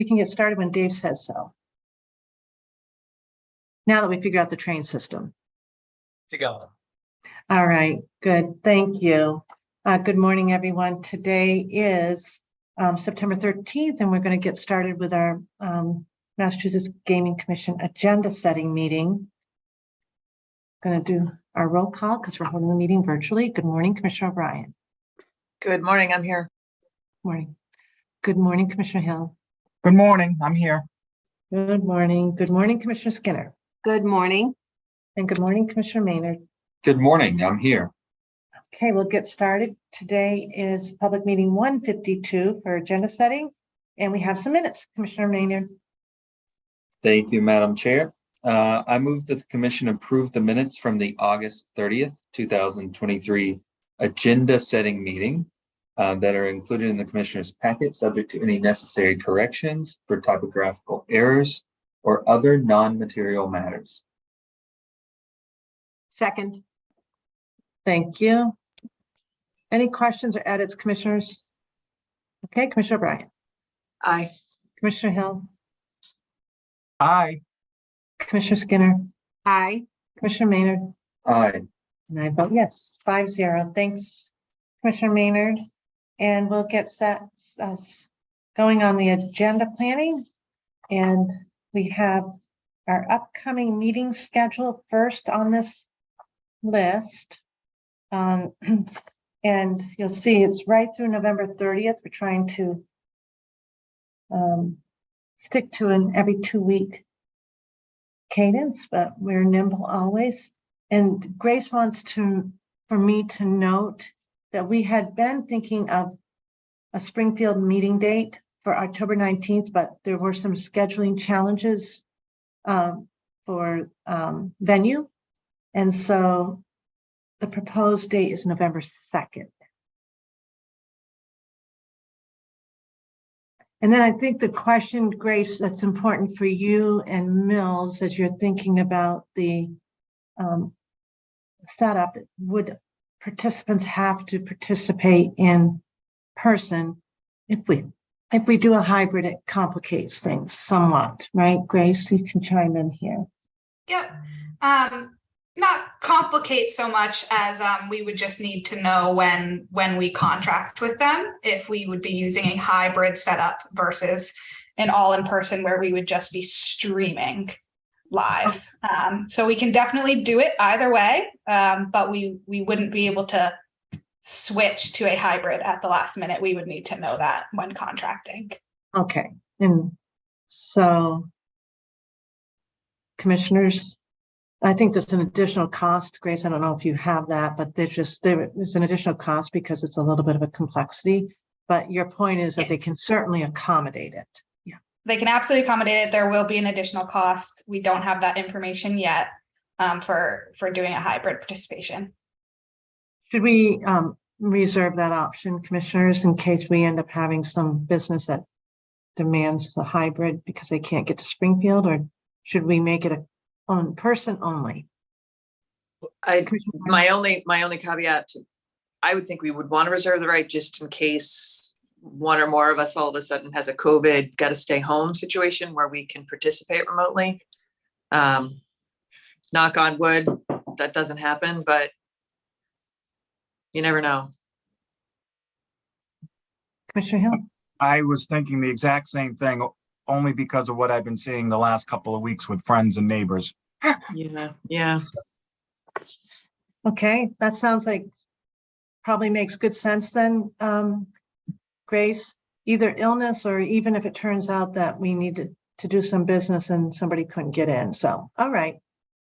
We can get started when Dave says so. Now that we figured out the train system. To go. All right, good. Thank you. Good morning, everyone. Today is September 13th, and we're going to get started with our Massachusetts Gaming Commission agenda setting meeting. Going to do our roll call because we're holding the meeting virtually. Good morning, Commissioner O'Brien. Good morning, I'm here. Morning. Good morning, Commissioner Hill. Good morning, I'm here. Good morning. Good morning, Commissioner Skinner. Good morning. And good morning, Commissioner Maynard. Good morning, I'm here. Okay, we'll get started. Today is public meeting 152 for agenda setting, and we have some minutes. Commissioner Maynard. Thank you, Madam Chair. I move that the commission approve the minutes from the August 30th, 2023 agenda setting meeting that are included in the commissioner's packet, subject to any necessary corrections for typographical errors or other non-material matters. Second. Thank you. Any questions or edits, commissioners? Okay, Commissioner O'Brien. Aye. Commissioner Hill. Aye. Commissioner Skinner. Aye. Commissioner Maynard. Aye. And I vote yes, 5-0. Thanks, Commissioner Maynard. And we'll get set going on the agenda planning. And we have our upcoming meeting schedule first on this list. And you'll see it's right through November 30th. We're trying to stick to an every 2-week cadence, but we're nimble always. And Grace wants for me to note that we had been thinking of a Springfield meeting date for October 19th, but there were some scheduling challenges for venue. And so the proposed date is November 2nd. And then I think the question, Grace, that's important for you and Mills as you're thinking about the setup, would participants have to participate in person? If we do a hybrid, it complicates things somewhat, right? Grace, you can chime in here. Yep. Not complicate so much as we would just need to know when we contract with them, if we would be using a hybrid setup versus an all-in-person where we would just be streaming live. So we can definitely do it either way, but we wouldn't be able to switch to a hybrid at the last minute. We would need to know that when contracting. Okay. And so, commissioners, I think there's an additional cost, Grace. I don't know if you have that, but there's an additional cost because it's a little bit of a complexity. But your point is that they can certainly accommodate it. Yeah, they can absolutely accommodate it. There will be an additional cost. We don't have that information yet for doing a hybrid participation. Should we reserve that option, commissioners, in case we end up having some business that demands the hybrid because they can't get to Springfield, or should we make it on person only? My only caveat, I would think we would want to reserve the right just in case one or more of us all of a sudden has a COVID, got to stay home situation where we can participate remotely. Knock on wood, that doesn't happen, but you never know. Commissioner Hill? I was thinking the exact same thing, only because of what I've been seeing the last couple of weeks with friends and neighbors. Yeah. Okay, that sounds like probably makes good sense then, Grace. Either illness or even if it turns out that we need to do some business and somebody couldn't get in. So, all right.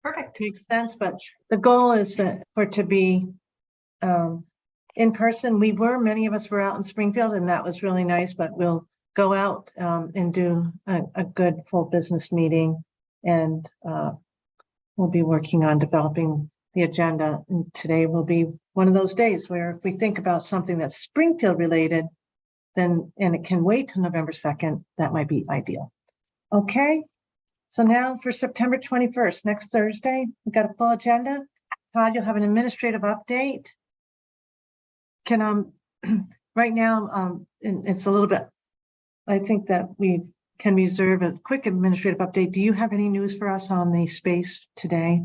Perfect. Makes sense, but the goal is for it to be in person. Many of us were out in Springfield and that was really nice, but we'll go out and do a good full business meeting, and we'll be working on developing the agenda. And today will be one of those days where if we think about something that's Springfield related, then, and it can wait till November 2nd, that might be ideal. Okay, so now for September 21st, next Thursday, we've got a full agenda. Todd, you'll have an administrative update. Can right now, and it's a little bit, I think that we've can reserve a quick administrative update. Do you have any news for us on the space today?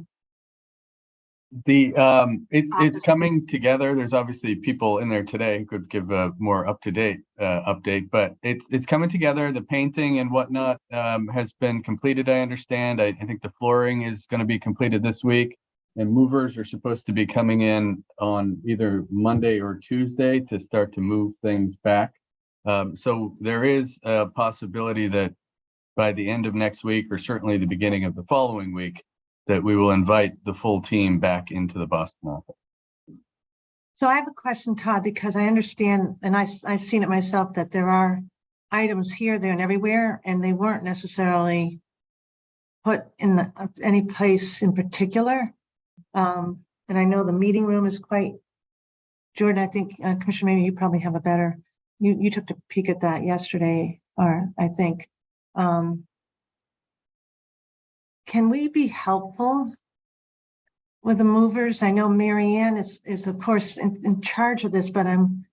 It's Office coming together. There's obviously people in there today who could give a more up-to-date update, but it's coming together. The painting and whatnot has been completed, I understand. I think the flooring is going to be completed this week, and movers are supposed to be coming in on either Monday or Tuesday to start to move things back. So there is a possibility that by the end of next week, or certainly the beginning of the following week, that we will invite the full team back into the Boston office. So I have a question, Todd, because I understand, and I've seen it myself, that there are items here, there, and everywhere, and they weren't necessarily put in any place in particular. And I know the meeting room is quite, Jordan, I think, Commissioner, maybe you probably have a better, you took a peek at that yesterday, or I think. Can we be helpful with the movers? I know Mary Ann is of course in charge of this, but I'm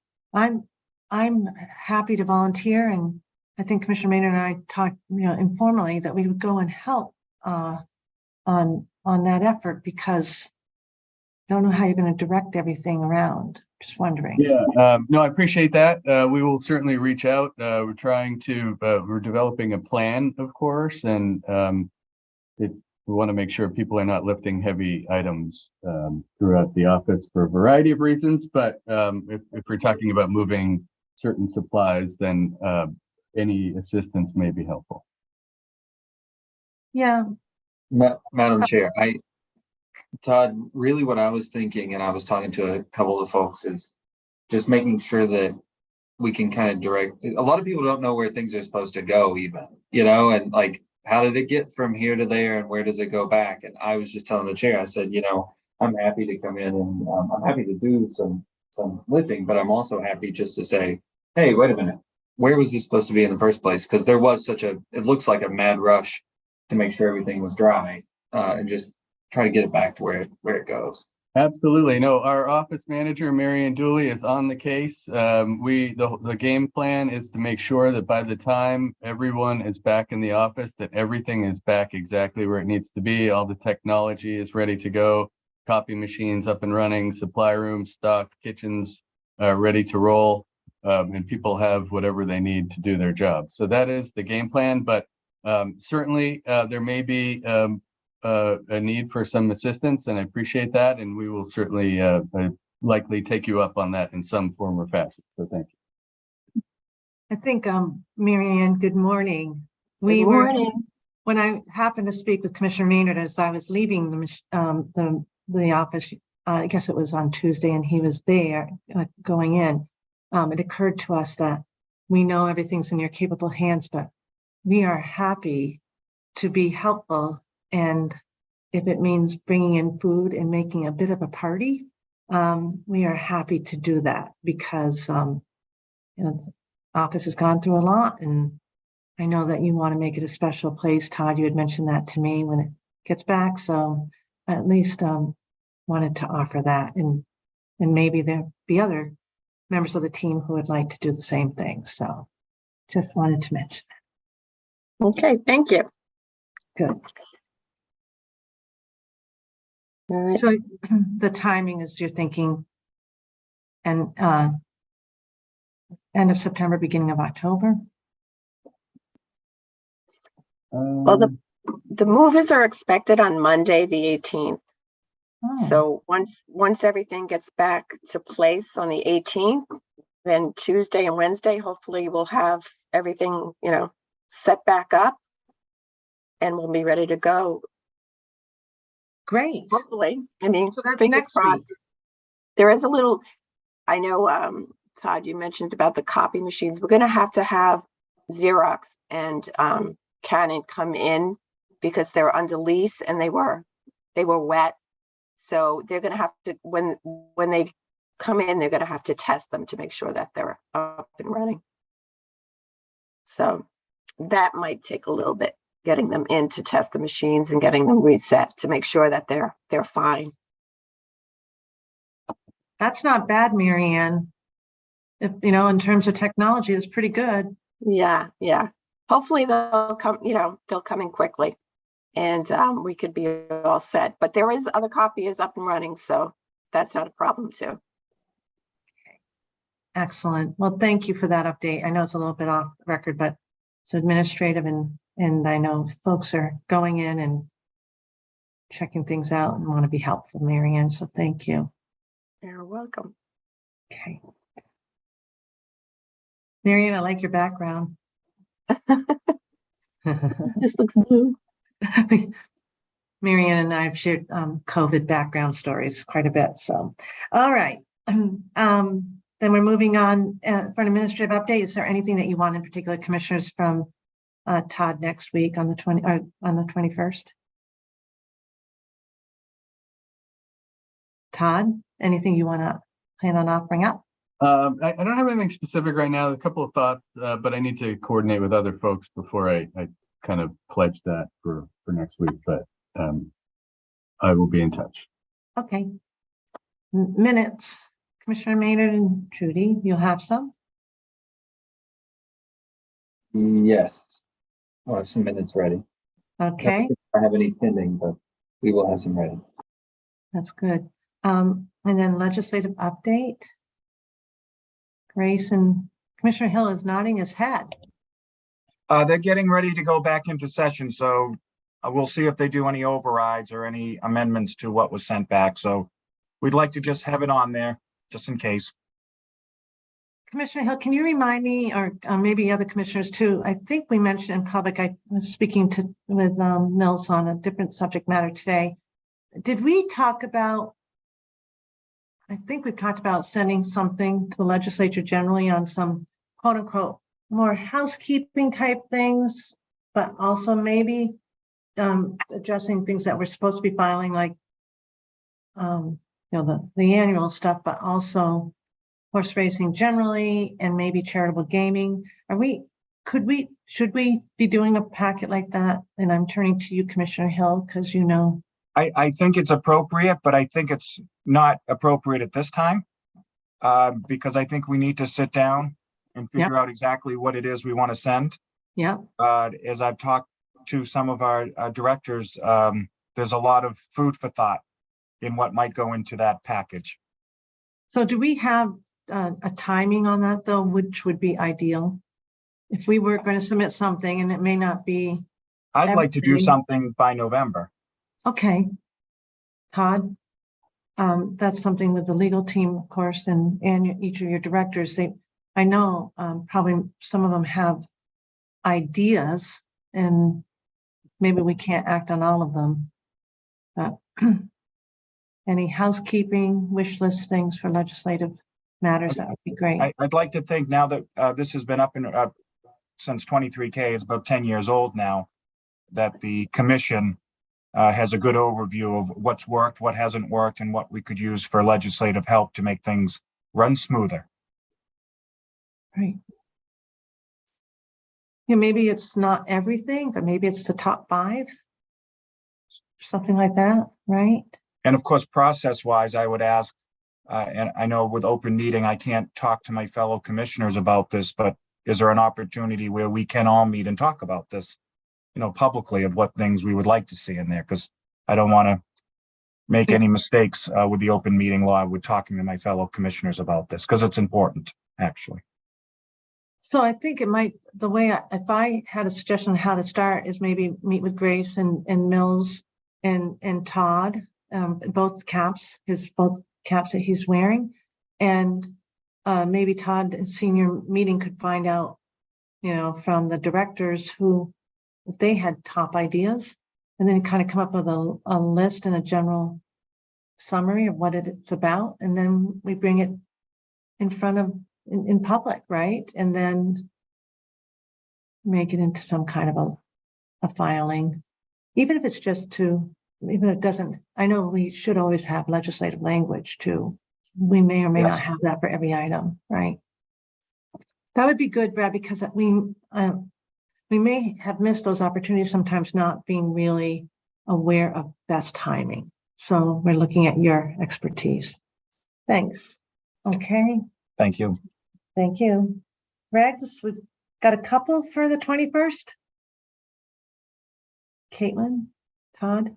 happy to volunteer, and I think Commissioner Maynard and I talked, informally, that we would go and help on that effort, because I don't know how you're going to direct everything around. Just wondering. Yeah, no, I appreciate that. We will certainly reach out. We're developing a plan, of course, and we want to make sure people are not lifting heavy items throughout the office for a variety of reasons. But if we're talking about moving certain supplies, then any assistance may be helpful. Yeah. Madam Chair, Todd, really what I was thinking, and I was talking to a couple of folks, is just making sure that we can kind of direct. A lot of people don't know where things are supposed to go even, and like, how did it get from here to there and where does it go back? And I was just telling the chair, I said, I'm happy to come in and I'm happy to do some lifting, but I'm also happy just to say, hey, wait a minute, where was this supposed to be in the first place? Because there was it looks like a mad rush to make sure everything was dry and just try to get it back to where it goes. Absolutely. No, our office manager, Marianne Dooley, is on the case. The game plan is to make sure that by the time everyone is back in the office, that everything is back exactly where it needs to be. All the technology is ready to go. Copy machines up and running, supply rooms stocked, kitchens ready to roll, and people have whatever they need to do their job. So that is the game plan, but certainly there may be a need for some assistance, and I appreciate that, and we will certainly likely take you up on that in some form or fashion. So thank you. I think, Mary Ann, good morning. Good morning. When I happened to speak with Commissioner Maynard as I was leaving the office, I guess it was on Tuesday, and he was there going in, it occurred to us that we know everything's in your capable hands, but we are happy to be helpful. And if it means bringing in food and making a bit of a party, we are happy to do that, because the office has gone through a lot, and I know that you want to make it a special place. Todd, you had mentioned that to me when it gets back, so I at least wanted to offer that, and maybe there'll be other members of the team who would like to do the same thing. So just wanted to mention that. Okay, thank you. Good. All right. So the timing is, you're thinking, and end of September, beginning of October? Well, the movers are expected on Monday, the 18th. Oh, So once everything gets back to place on the 18th, then Tuesday and Wednesday, hopefully we'll have everything, set back up, and we'll be ready to go. great. Hopefully, I mean, So that's fingers next week. crossed. There is a little, I know, Todd, you mentioned about the copy machines. We're going to have Xerox and Canon come in because they're under lease and they were wet. So they're going to have to, when they come in, they're going to have to test them to make sure that they're up and running. So that might take a little bit, getting them in to test the machines and getting them reset to make sure that they're fine. That's not bad, Mary Ann. If, in terms of technology, it's pretty good. Yeah. hopefully they'll come, they'll come in quickly. And we could be all set. But there is other copy is up and running, so that's not a problem too. Excellent. Well, thank you for that update. I know it's a little bit off the record, but it's administrative and I know folks are going in and checking things out and want to be helpful, Mary Ann. So thank you. You're welcome. Okay. Mary Ann, I like your background. This looks blue. Mary Ann and I have shared COVID background stories quite a bit. So, all right. Then we're moving on for an administrative update. Is there anything that you want in particular, commissioners, from Todd next week on the 21st? Todd, anything you want to plan on offering up? I don't have anything specific right now. A couple of thoughts, but I need to coordinate with other folks before I kind of pledge that for next week. But I will be in touch. Okay. Minutes. Commissioner Maynard and Judy, you'll have some? Yes. I'll have some minutes ready. Okay, I don't have any pending, but we will have some ready. that's good. And then legislative update. Grace and Commissioner Hill is nodding his head. They're getting ready to go back into session, so we'll see if they do any overrides or any amendments to what was sent back. So we'd like to just have it on there, just in case. Commissioner Hill, can you remind me, or maybe other commissioners too, I think we mentioned in public, I was speaking with Mills on a different subject matter today. Did we talk about, I think we've talked about sending something to the legislature generally on some quote unquote more housekeeping type things, but also maybe addressing things that we're supposed to be filing, like the annual stuff, but also horse racing generally, and maybe charitable gaming. Should we be doing a packet like that? And I'm turning to you, Commissioner Hill, because you know. I think it's appropriate, but I think it's not appropriate at this time. Because I think we need to sit down and figure out exactly what it is we want to send. Yeah. As I've talked to some of our directors, there's a lot of food for thought in what might go into that package. So do we have a timing on that though, which would be ideal? If we were going to submit something and it may not be. I'd like to do everything. something by November. Okay. Todd, that's something with the legal team, of course, and each of your directors. I know probably some of them have ideas and maybe we can't act on all of them. But any housekeeping wish list things for legislative matters, that would be great. I'd like to think now that this has been up since 23K, is about 10 years old now, that the commission has a good overview of what's worked, what hasn't worked, and what we could use for legislative help to make things run smoother. Right. Yeah, maybe it's not everything, but maybe it's the top 5, something like that, right? And of course, process-wise, I would ask, and I know with open meeting, I can't talk to my fellow commissioners about this, but is there an opportunity where we can all meet and talk about this, publicly, of what things we would like to see in there? Because I don't want to make any mistakes with the open meeting law with talking to my fellow commissioners about this, because it's important, actually. So I think it might, if I had a suggestion on how to start, is maybe meet with Grace and Mills and Todd, both caps that he's wearing, and maybe Todd in senior meeting could find out, from the directors if they had top ideas, and then kind of come up with a list and a general summary of what it's about, and then we bring it in front of in public, right? And then make it into some kind of a filing, even if it's just even if it doesn't. I know we should always have legislative language too. We may or may not have that for every item, right? That would be good, Brad, because we may have missed those opportunities sometimes, not being really aware of best timing. So we're looking at your expertise. Thanks. Okay. Thank you. Thank you. Regs, got a couple for the 21st? Caitlin, Todd?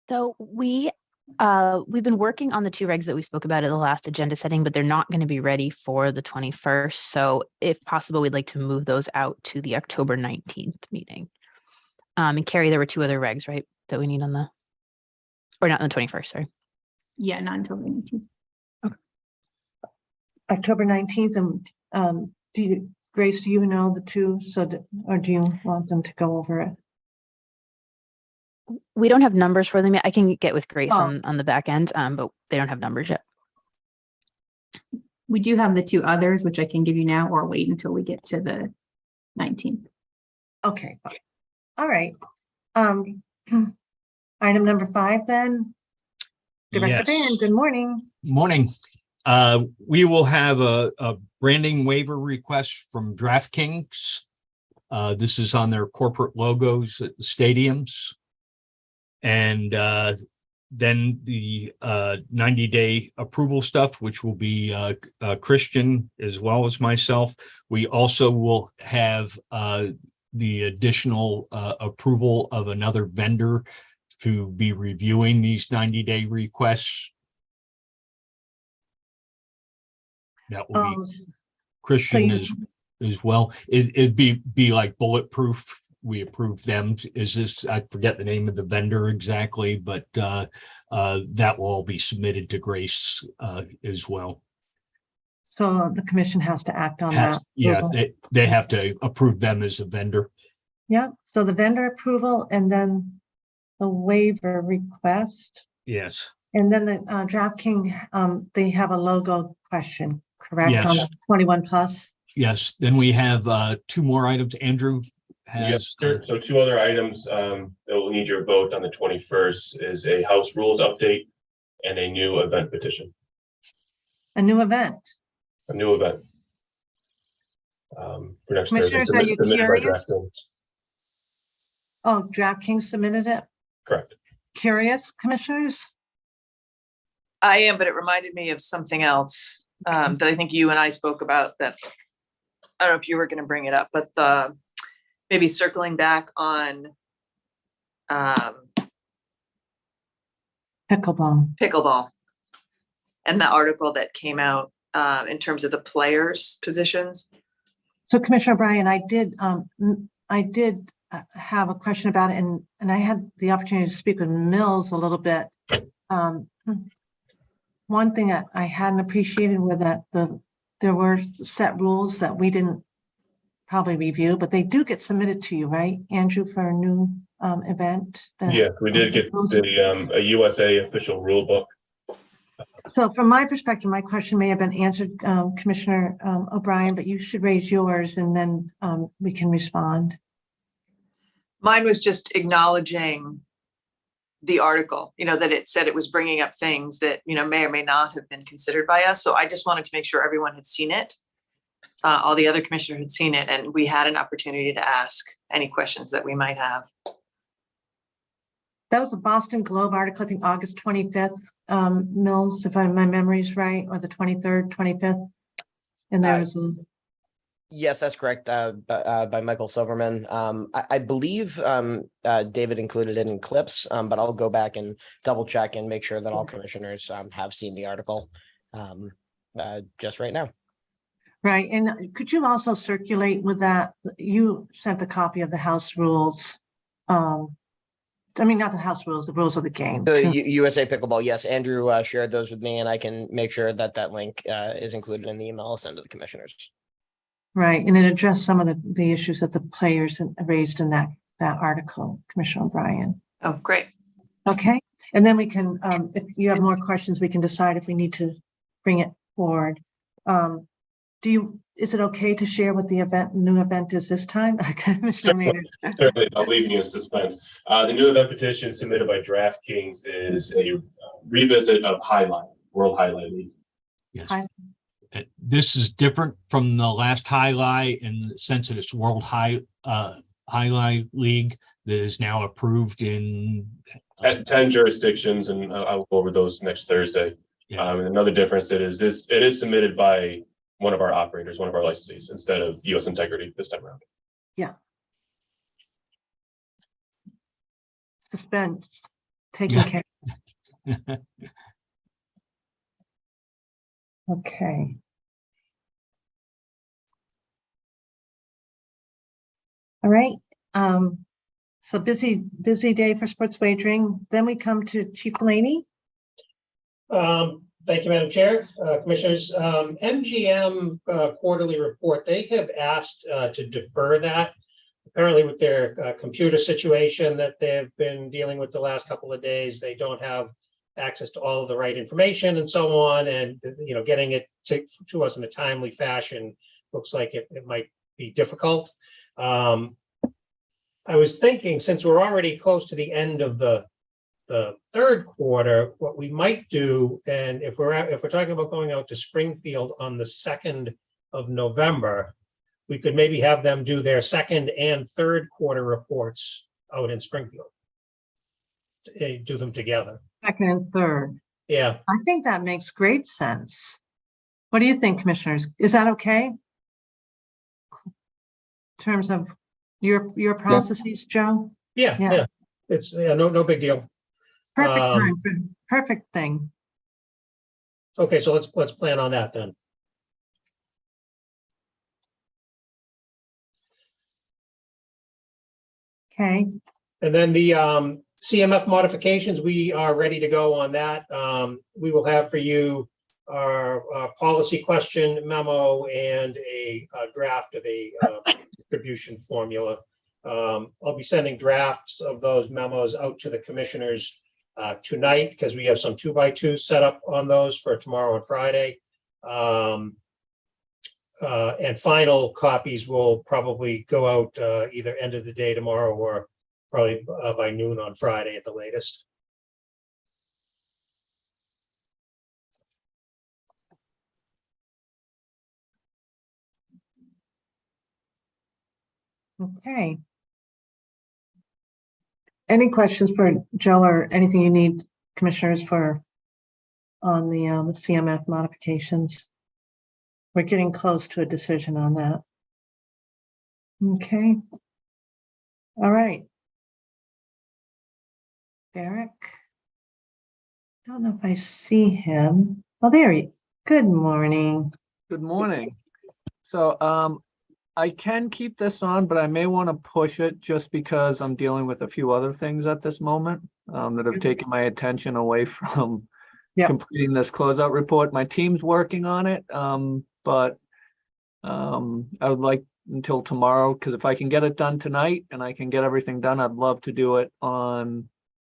So we've been working on the two regs that we spoke about at the last agenda setting, but they're not going to be ready for the 21st. So if possible, we'd like to move those out to the October 19th meeting. And Carrie, there were two other regs, right, that we need on the, or not on the 21st, sorry. Yeah, not until the 19th. October 19th, and Grace, do you know the two, or do you want them to go over it? We don't have numbers for them yet. I can get with Grace Oh. on the back end, but they don't have numbers yet. We do have the two others, which I can give you now, or wait until we get to the 19th. Okay, fine. All right. Item number 5 then. Director Yes. Van, good morning. Morning. We will have a branding waiver request from DraftKings. This is on their corporate logos at the stadiums. And then the 90-day approval stuff, which will be Christian as well as myself. We also will have the additional approval of another vendor to be reviewing these 90-day requests. That will be Christian as well. It'd be like bulletproof. We approve them. I forget the name of the vendor exactly, but that will all be submitted to Grace as well. So the commission has to act on that. Yeah, approval. they have to approve them as a vendor. Yeah, so the vendor approval and then the waiver request. Yes. And then the DraftKings, they have a logo question, correct? Yes. On the 21 plus. Yes. Then we have two more items. Andrew has. Yes, sir. So two other items that will need your vote on the 21st is a House Rules update and a new event petition. A new event. A new event. For next Thursday. Commissioners, are you submitted by curious? DraftKings. Oh, DraftKings submitted it. Correct. Curious, commissioners? I am, but it reminded me of something else that I think you and I spoke about that. I don't know if you were going to bring it up, but maybe circling back on Pickleball. and the article that came out in terms of the players' positions. So Commissioner Bryan, I did have a question about it, and I had the opportunity to speak with Mills a little bit. One thing that I hadn't appreciated was that there were set rules that we didn't probably review, but they do get submitted to you, right, Andrew, for a new event? Yeah, we did get a USA official rule book. So from my perspective, my question may have been answered, Commissioner O'Brien, but you should raise yours and then we can respond. Mine was just acknowledging the article, that it said it was bringing up things that, may or may not have been considered by us. So I just wanted to make sure everyone had seen it. All the other commissioners had seen it, and we had an opportunity to ask any questions that we might have. That was a Boston Globe article, I think August 25th, Mills, if my memory's right, or the 23rd, 25th. And there was Yes, that's correct. By Michael Silverman. I believe David included it in clips, but I'll go back and double check and make sure that all commissioners have seen the article just right now. right. And could you also circulate with that? You sent a copy of the House rules. I mean, not the House rules, the rules of the game. The USA Pickleball, yes, Andrew shared those with me, and I can make sure that that link is included in the email I'll send to the commissioners. Right, and it addressed some of the issues that the players raised in that article, Commissioner O'Brien. Oh, great. Okay, and then we can, if you have more questions, we can decide if we need to bring it forward. Is it okay to share what the new event is this time? Certainly, I'll leave you in suspense. The new event petition submitted by DraftKings is a revisit of World Highlight League. Yes. This is different from the last highlight in the sense that it's World Highlight League that is now approved in 10 jurisdictions, and I'll go over those next Thursday. Yeah. And another difference it is submitted by one of our operators, one of our licensees, instead of US Integrity this time around. Suspense, taken care. Okay. All right, so busy day for sports wagering. Then we come to Chief Delaney. Thank you, Madam Chair, Commissioners. MGM quarterly report, they have asked to defer that. Apparently with their computer situation that they've been dealing with the last couple of days, they don't have access to all of the right information and so on. And, you know, getting it to us in a timely fashion looks like it might be difficult. I was thinking, since we're already close to the end of the third quarter, what we might do, and if we're talking about going out to Springfield on the 2nd of November, we could maybe have them do their second and third quarter reports out in Springfield. Do them together. Second and third. Yeah. I think that makes great sense. What do you think, commissioners? Is that okay? In terms of your processes, Joe? Yeah. It's no big deal. Perfect time, perfect thing. Okay, so let's plan on that then. Okay. And then the CMF modifications, we are ready to go on that. We will have for you our policy question memo and a draft of a distribution formula. I'll be sending drafts of those memos out to the commissioners tonight, because we have some 2x2 set up on those for tomorrow and Friday. And final copies will probably go out either end of the day tomorrow or probably by noon on Friday at the latest. Okay. Any questions for Joe or anything you need, commissioners, for on the CMF modifications? We're getting close to a decision on that. Okay. All right. Derek. Don't know if I see him. Oh, there he. Good morning. Good morning. So I can keep this on, but I may want to push it just because I'm dealing with a few other things at this moment that have taken my attention away from completing this closeout report. My team's working on it, but I would like until tomorrow, because if I can get it done tonight and I can get everything done, I'd love to do it on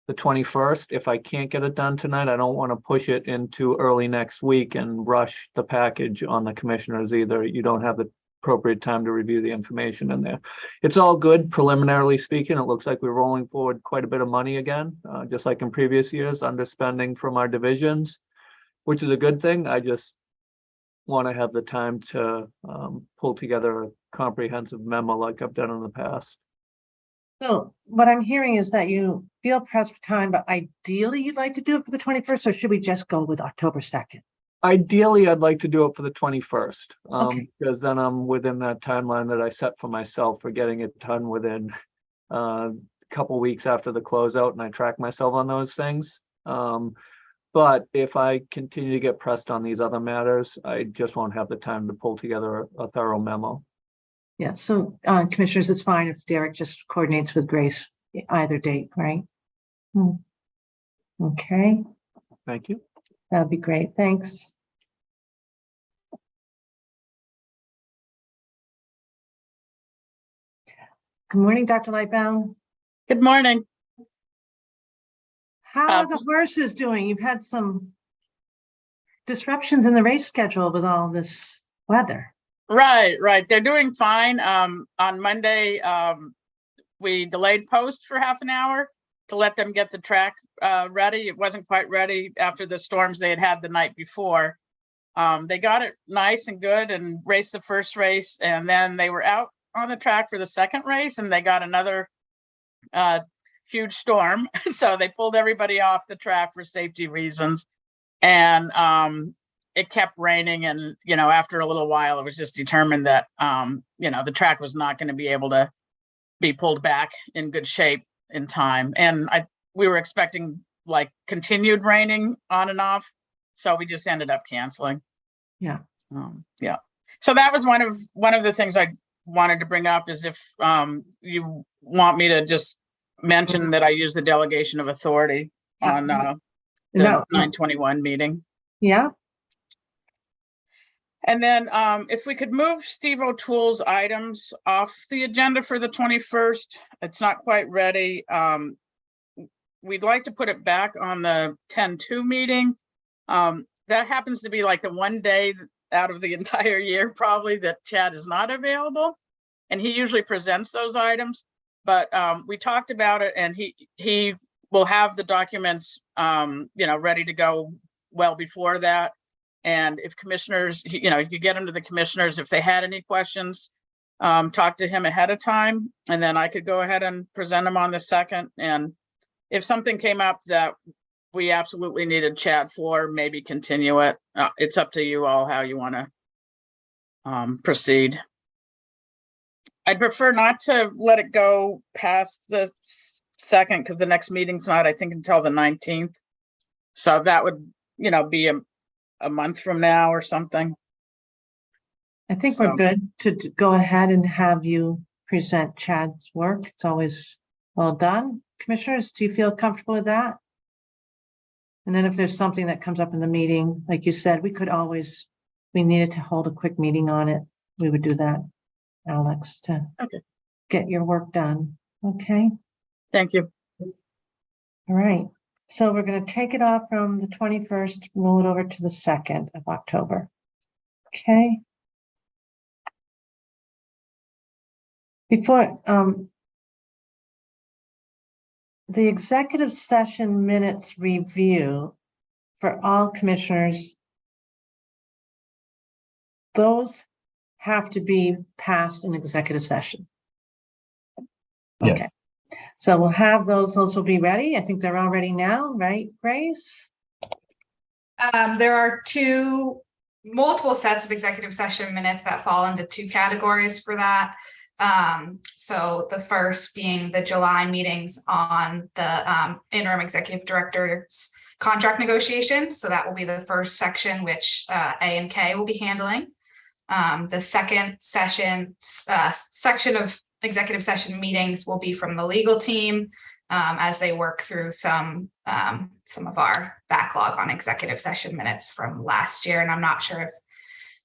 the 21st. If I can't get it done tonight, I don't want to push it into early next week and rush the package on the commissioners either. You don't have the appropriate time to review the information in there. It's all good, preliminarily speaking. It looks like we're rolling forward quite a bit of money again, just like in previous years, underspending from our divisions, which is a good thing. I just want to have the time to pull together a comprehensive memo like I've done in the past. So what I'm hearing is that you feel pressed for time, but ideally you'd like to do it for the 21st, or should we just go with October 2nd? Ideally, I'd like to do it for the 21st, Okay. because then I'm within that timeline that I set for myself for getting it done within a couple weeks after the closeout, and I track myself on those things. But if I continue to get pressed on these other matters, I just won't have the time to pull together a thorough memo. Yeah, so commissioners, it's fine if Derek just coordinates with Grace either date, right? Okay. Thank you. That'd be great. Thanks. Good morning, Dr. Lightbound. Good morning. How are the horses doing? You've had some disruptions in the race schedule with all this weather. Right. They're doing fine. On Monday, we delayed post for half an hour to let them get the track ready. It wasn't quite ready after the storms they had had the night before. They got it nice and good and raced the first race, and then they were out on the track for the second race, and they got another huge storm. So they pulled everybody off the track for safety reasons. And it kept raining and, after a little while, it was just determined that, the track was not going to be able to be pulled back in good shape in time. And we were expecting like continued raining on and off. So we just ended up canceling. Yeah. Yeah. So that was one of the things I wanted to bring up is if you want me to just mention that I use the delegation of authority on the No. 9/21 meeting. Yeah. And then if we could move Steve O'Toole's items off the agenda for the 21st, it's not quite ready. We'd like to put it back on the 10/2 meeting. That happens to be like the one day out of the entire year probably that Chad is not available. And he usually presents those items. But we talked about it and he will have the documents, ready to go well before that. And if commissioners, you get them to the commissioners, if they had any questions, talk to him ahead of time, and then I could go ahead and present them on the 2nd. And if something came up that we absolutely needed Chad for, maybe continue it. It's up to you all how you want to proceed. I'd prefer not to let it go past the 2nd because the next meeting's not, I think, until the 19th. So that would, be a month from now or something. I think we're good to go ahead and have you present Chad's work. It's always well done. Commissioners, do you feel comfortable with that? And then if there's something that comes up in the meeting, like you said, we needed to hold a quick meeting on it. We would do that, Alex, to get your work done. Okay. Thank you. All right. So we're going to take it off from the 21st, roll it over to the 2nd of October. Okay. Before, the executive session minutes review for all commissioners, those have to be passed in executive session. Yes. Okay. So we'll have those will be ready. I think they're all ready now, right, Grace? There are multiple sets of executive session minutes that fall into 2 categories for that. So the first being the July meetings on the interim executive director's contract negotiations. So that will be the first section, which A and K will be handling. The second section of executive session meetings will be from the legal team as they work through some of our backlog on executive session minutes from last year. And I'm not sure if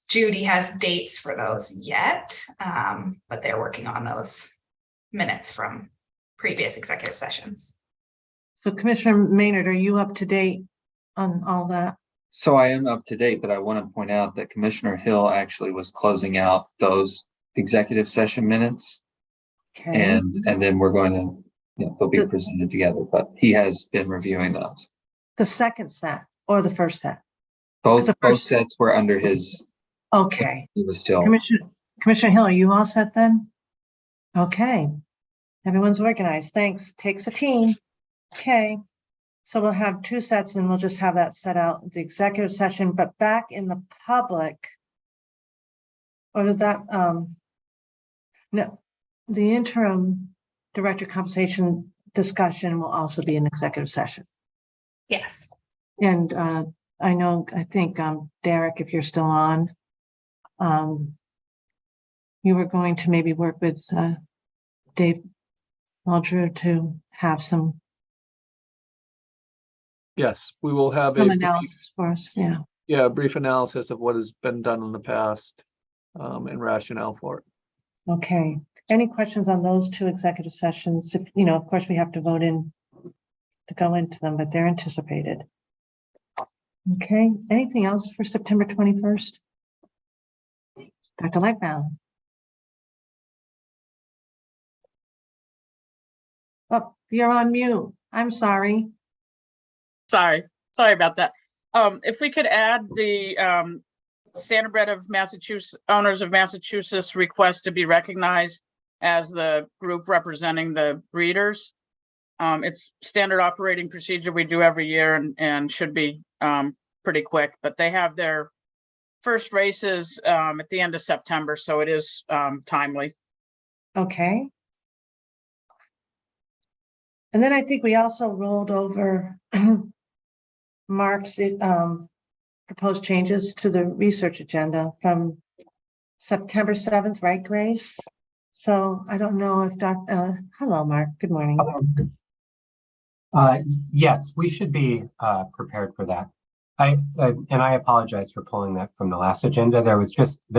Judy has dates for those yet, but they're working on those minutes from previous executive sessions. So Commissioner Maynard, are you up to date on all that? So I am up to date, but I want to point out that Commissioner Hill actually was closing out those executive session minutes. Okay. And then we're going to, they'll be presented together, but he has been reviewing those. The second set or the first set? Both sets were under his. Okay. He was still. Commissioner Hill, are you all set then? Okay. Everyone's organized. Thanks. Takes a team. Okay. So we'll have 2 sets and we'll just have that set out the executive session, but back in the public. Or is that, no, the interim director compensation discussion will also be an executive session. Yes. And I think Derek, if you're still on, you were going to maybe work with Dave Muldrew to have some. Yes, we will have some a analysis for us. Yeah. Yeah, a brief analysis of what has been done in the past and rationale for it. Okay. Any questions on those 2 executive sessions? If, of course, we have to vote in to go into them, but they're anticipated. Okay. Anything else for September 21st? Dr. Lightbound. Oh, you're on mute. I'm sorry. Sorry about that. If we could add the Standardbred of Massachusetts, Owners of Massachusetts request to be recognized as the group representing the breeders. It's standard operating procedure we do every year and should be pretty quick, but they have their first races at the end of September, so it is timely. Okay. And then I think we also rolled over Mark's proposed changes to the research agenda from September 7th, right, Grace? So I don't know if hello, Mark, good morning. Yes, we should be prepared for that. And I apologize for pulling that from the last agenda. There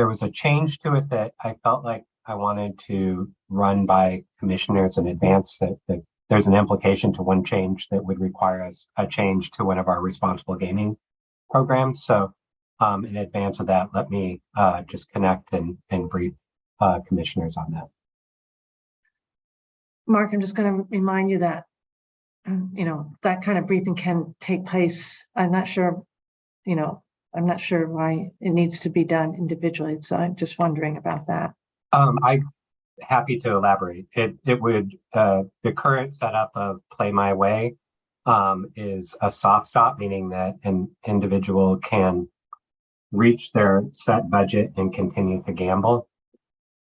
was a change to it that I felt like I wanted to run by commissioners in advance, that there's an implication to one change that would require us a change to one of our responsible gaming programs. So in advance of that, let me just connect and brief commissioners on that. Mark, I'm just going to remind you that, that kind of briefing can take place. I'm not sure why it needs to be done individually. So I'm just wondering about that. I'm happy to elaborate. It would, the current setup of Play My Way is a soft stop, meaning that an individual can reach their set budget and continue to gamble.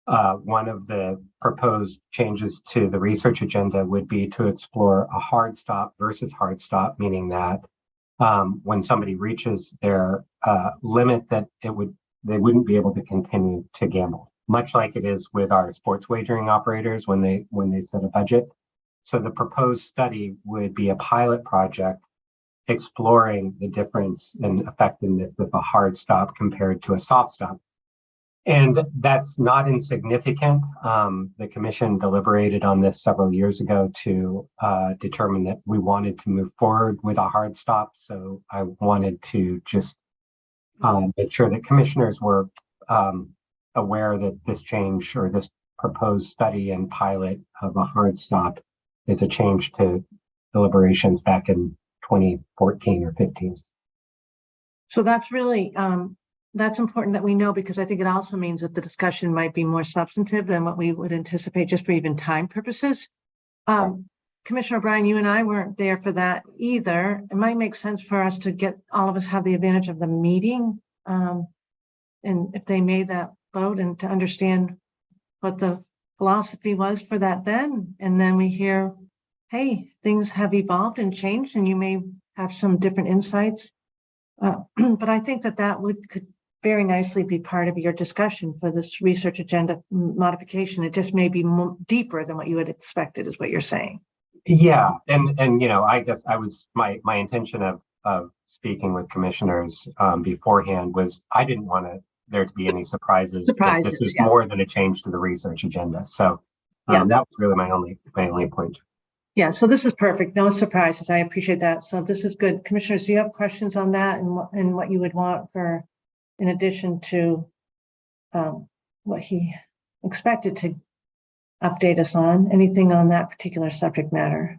One of the proposed changes to the research agenda would be to explore a hard stop versus hard stop, meaning that when somebody reaches their limit, that they wouldn't be able to continue to gamble, much like it is with our sports wagering operators when they set a budget. So the proposed study would be a pilot project exploring the difference in effectiveness of a hard stop compared to a soft stop. And that's not insignificant. The commission deliberated on this several years ago to determine that we wanted to move forward with a hard stop. So I wanted to just make sure that commissioners were aware that this change or this proposed study and pilot of a hard stop is a change to deliberations back in 2014 or 15. So that's really, that's important that we know, because I think it also means that the discussion might be more substantive than what we would anticipate just for even time purposes. Commissioner O'Brien, you and I weren't there for that either. It might make sense for us to get all of us have the advantage of the meeting. And if they made that vote, and to understand what the philosophy was for that then. And then we hear, hey, things have evolved and changed, and you may have some different insights. But I think that could very nicely be part of your discussion for this research agenda modification. It just may be deeper than what you had expected, is what you're saying. Yeah, and I guess my intention of speaking with commissioners beforehand was I didn't want there to be any surprises. That this is more than a change to the research agenda. So that was really my only point. Yeah, so this is perfect. No surprises. I appreciate that. So this is good. Commissioners, do you have questions on that and what you would want for, in addition to what he expected to update us on? Anything on that particular subject matter?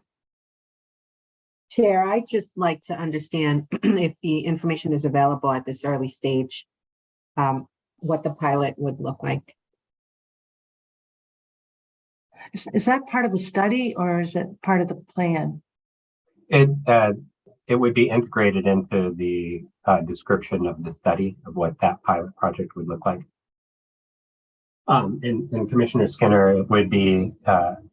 Chair, I'd just like to understand if the information is available at this early stage, what the pilot would look like. Is that part of the study, or is it part of the plan? It would be integrated into the description of the study of what that pilot project would look like. And Commissioner Skinner, it would be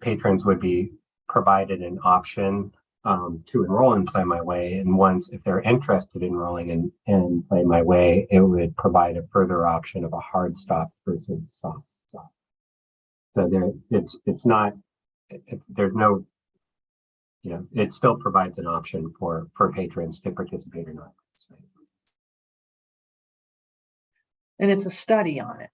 patrons would be provided an option to enroll in Play My Way, and once, if they're interested in enrolling in Play My Way, it would provide a further option of a hard stop versus soft stop. So there's no, it still provides an option for patrons to participate or not. And it's a study on it.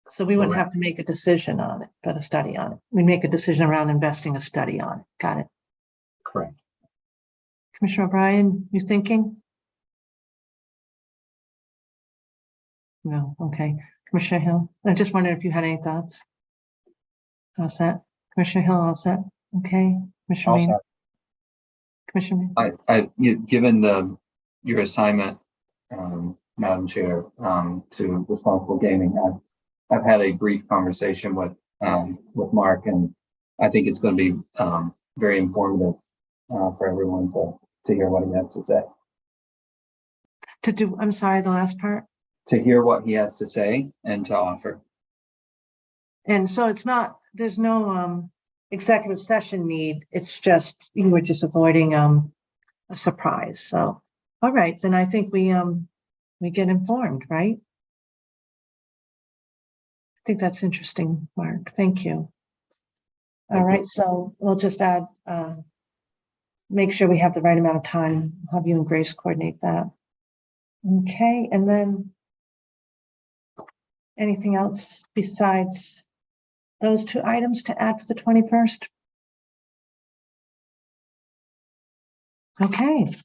So we wouldn't have to make a decision on it, but a study on it. We make a decision around investing a study on it. Got it. Correct. Commissioner O'Brien, you thinking? No, okay. Commissioner Hill, I just wondered if you had any thoughts. All set. Commissioner Hill, all set. Okay. Commissioner All set. Commissioner. Given your assignment, Madam Chair, to responsible gaming, I've had a brief conversation with Mark, and I think it's going to be very informative for everyone to hear what he has to say. I'm sorry, the last part. to hear what he has to say and to offer. And so it's not, there's no executive session need. It's just, you were just avoiding a surprise. So, all right, then I think we get informed, right? I think that's interesting, Mark. Thank you. All right, so we'll just add, make sure we have the right amount of time. Have you and Grace coordinate that. Okay, and then anything else besides those two items to add for the 21st? Okay.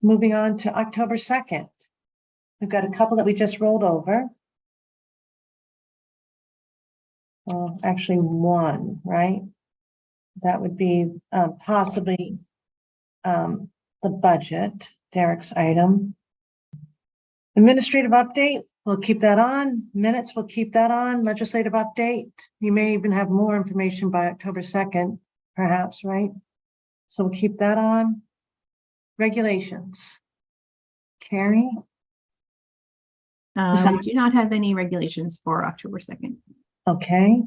Moving on to October 2nd. We've got a couple that we just rolled over. Well, actually one, right? That would be possibly the budget, Derek's item. Administrative update, we'll keep that on. Minutes, we'll keep that on. Legislative update, you may even have more information by October 2nd, perhaps, right? So we'll keep that on. Regulations. Carrie? We do not have any regulations for October 2nd. Okay.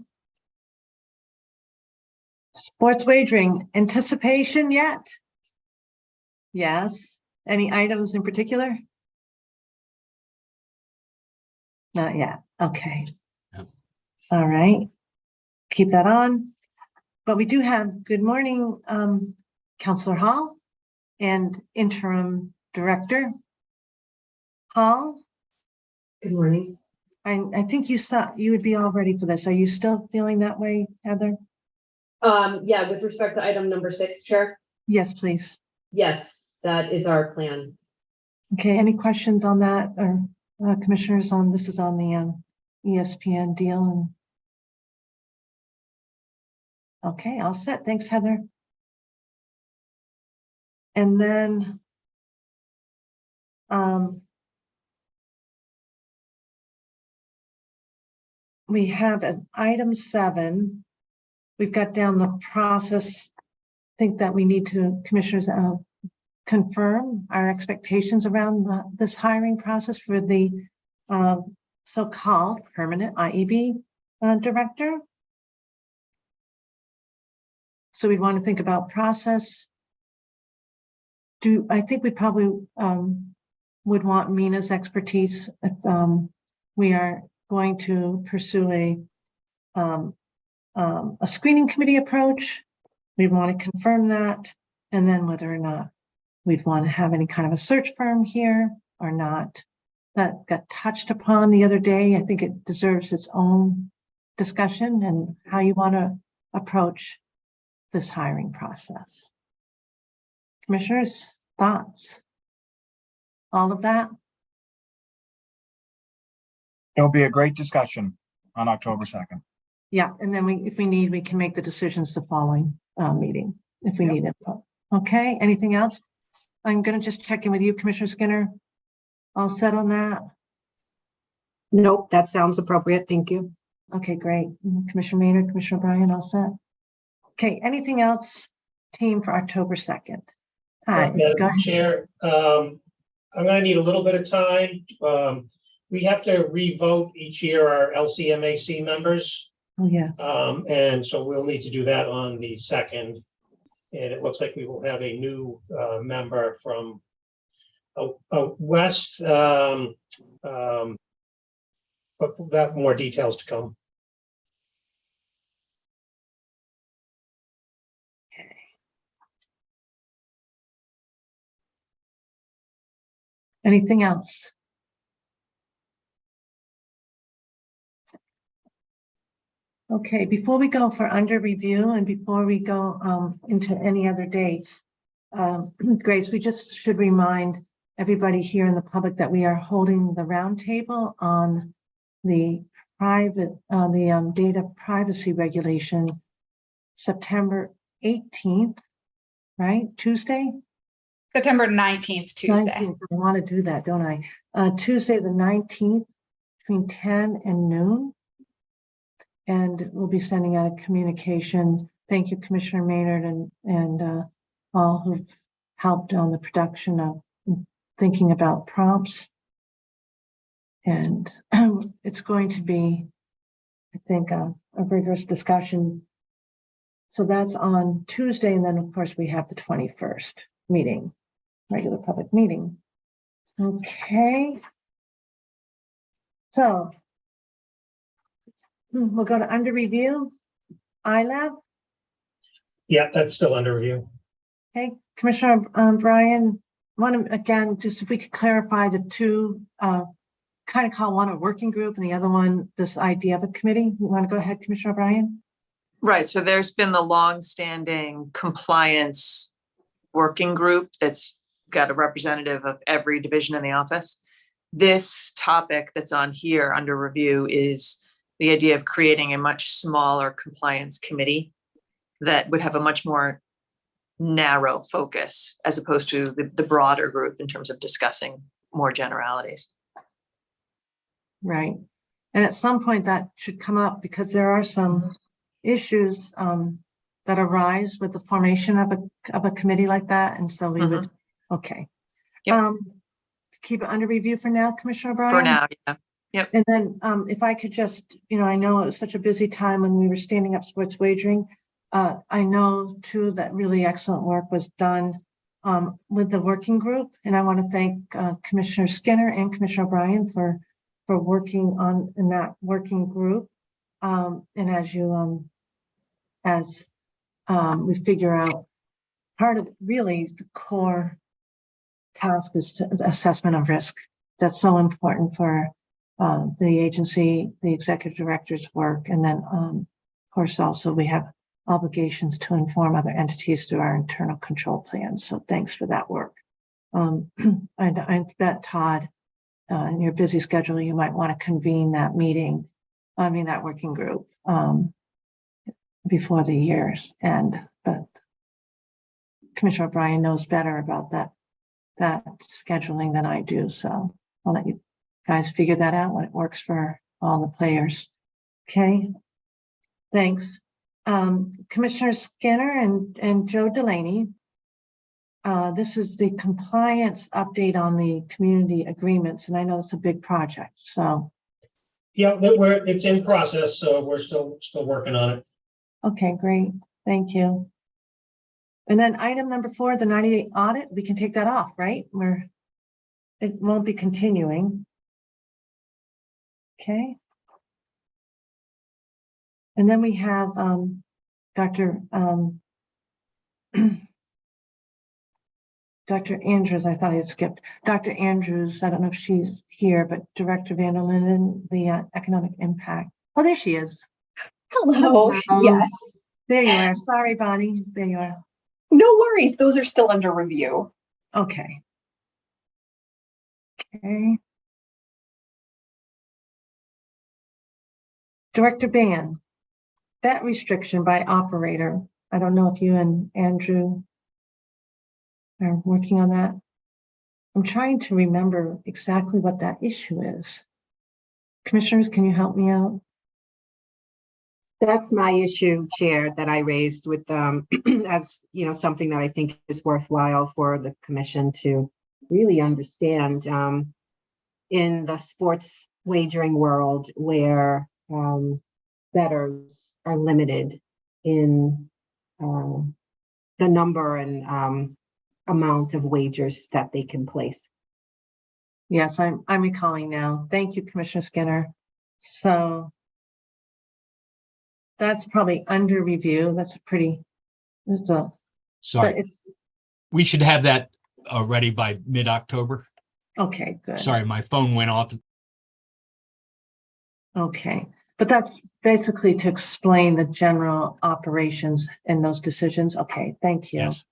Sports wagering, anticipation yet? Yes. Any items in particular? Not yet. Okay. No. All right. Keep that on. But we do have, good morning, Councillor Hall and Interim Director Hall. Good morning. I think you would be all ready for this. Are you still feeling that way, Heather? Yeah, with respect to item number 6, Chair. Yes, please. Yes, that is our plan. Okay, any questions on that or commissioners on, this is on the ESPN deal? Okay, all set. Thanks, Heather. And then we have an item 7. We've got down the process. I think that we need to, commissioners, confirm our expectations around this hiring process for the so-called permanent IEB director. So we'd want to think about process. I think we probably would want Mina's expertise if we are going to pursue a screening committee approach. We want to confirm that, and then whether or not we'd want to have any kind of a search firm here or not. That got touched upon the other day. I think it deserves its own discussion and how you want to approach this hiring process. Commissioners, thoughts? All of that? It'll be a great discussion on October 2nd. Yeah, and then if we need, we can make the decisions the following meeting if we need input. Okay, anything else? I'm going to just check in with you, Commissioner Skinner. All set on that? Nope, that sounds appropriate. Thank you. Okay, great. Commissioner Maynard, Commissioner Bryan, all set? Okay, anything else, team, for October 2nd? Hi, go Madam ahead. Chair, I'm going to need a little bit of time. We have to revote each year our LCMAC members. Oh, yeah. And so we'll need to do that on the 2nd. And it looks like we will have a new member from West. But that more details to come. Anything else? Okay, before we go for under review and before we go into any other dates, Grace, we just should remind everybody here in the public that we are holding the roundtable on the data privacy regulation September 18th, right? Tuesday? September 19th, Tuesday. 19th. I want to do that, don't I? Tuesday, the 19th, between 10 and noon. And we'll be sending out a communication. Thank you, Commissioner Maynard and all who've helped on the production of thinking about prompts. And it's going to be, I think, a rigorous discussion. So that's on Tuesday. And then, of course, we have the 21st meeting, regular public meeting. Okay. So we'll go to under review. iLab. Yeah, that's still under review. Okay, Commissioner Brian, want to, again, just if we could clarify the two, kind of call one a working group and the other one, this idea of a committee. You want to go ahead, Commissioner Brian? Right, so there's been the long-standing compliance working group that's got a representative of every division in the office. This topic that's on here under review is the idea of creating a much smaller compliance committee that would have a much more narrow focus as opposed to the broader group in terms of discussing more generalities. Right. And at some point that should come up because there are some issues that arise with the formation of a committee like that. And so we would, okay. Yep. Keep it under review for now, Commissioner O'Brien? For now, yeah. Yep. And then if I could just, I know it was such a busy time when we were standing up sports wagering. I know too that really excellent work was done with the working group. And I want to thank Commissioner Skinner and Commissioner O'Brien for working in that working group. And as you, we figure out part of really the core task is the assessment of risk. That's so important for the agency, the executive director's work. And then, of course, also we have obligations to inform other entities through our internal control plans. So thanks for that work. And I bet, Todd, in your busy schedule, you might want to convene that meeting, that working group before the years. But Commissioner O'Brien knows better about that scheduling than I do. So I'll let you guys figure that out when it works for all the players. Okay, thanks. Commissioner Skinner and Joe Delaney. This is the compliance update on the community agreements, and I know it's a big project. So, yeah, it's in process, so we're still working on it. Okay, great, thank you. And then item number 4, the 98 audit, we can take that off, right? It won't be continuing. Okay. And then we have Dr. Dr. Andrews, I thought I had skipped. Dr. Andrews, I don't know if she's here, but Director Van der Linden, the economic impact. Oh, there she is. Hello, yes. There you are. Sorry, Bonnie. There you are. No worries, those are still under review. Okay. Okay. Director Ban, bet restriction by operator. I don't know if you and Andrew are working on that. I'm trying to remember exactly what that issue is. Commissioners, can you help me out? That's my issue, Chair, that I raised with as something that I think is worthwhile for the commission to really understand in the sports wagering world where bettors are limited in the number and amount of wagers that they can place. Yes, I'm recalling now. Thank you, Commissioner Skinner. So that's probably under review. Sorry. We should have that ready by mid-October. Okay, good. Sorry, my phone went off. Okay, but that's basically to explain the general operations and those decisions. Okay, thank you. Yes,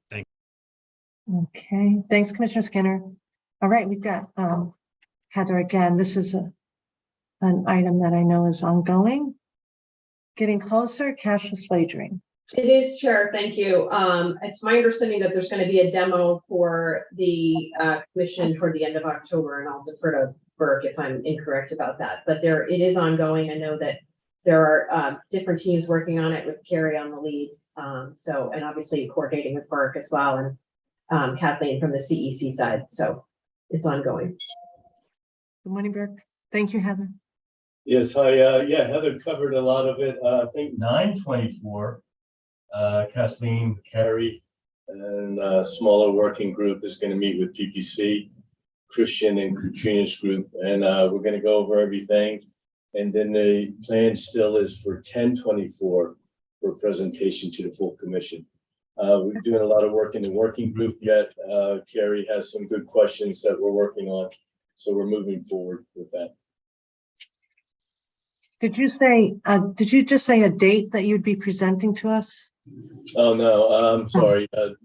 thank you. Okay, thanks, Commissioner Skinner. All right, we've got Heather again. This is an item that I know is ongoing. Getting closer, cashless wagering. It is, Chair. Thank you. It's my understanding that there's going to be a demo for the commission toward the end of October, and I'll defer to Burke if I'm incorrect about that. But it is ongoing. I know that there are different teams working on it with Carrie on the lead. And obviously coordinating with Burke as well. Kathleen from the CEC side. So it's ongoing. Good morning, Burke. Thank you, Heather. Yes, yeah, Heather covered a lot of it. I think 924, Kathleen, Carrie, and a smaller working group is going to meet with PPC, Christian and Katrina's group, and we're going to go over everything. And then the plan still is for 1024 for presentation to the full commission. We're doing a lot of work in the working group yet. Carrie has some good questions that we're working on, so we're moving forward with that. Did you just say a date that you'd be presenting to us? Oh, no, I'm sorry. The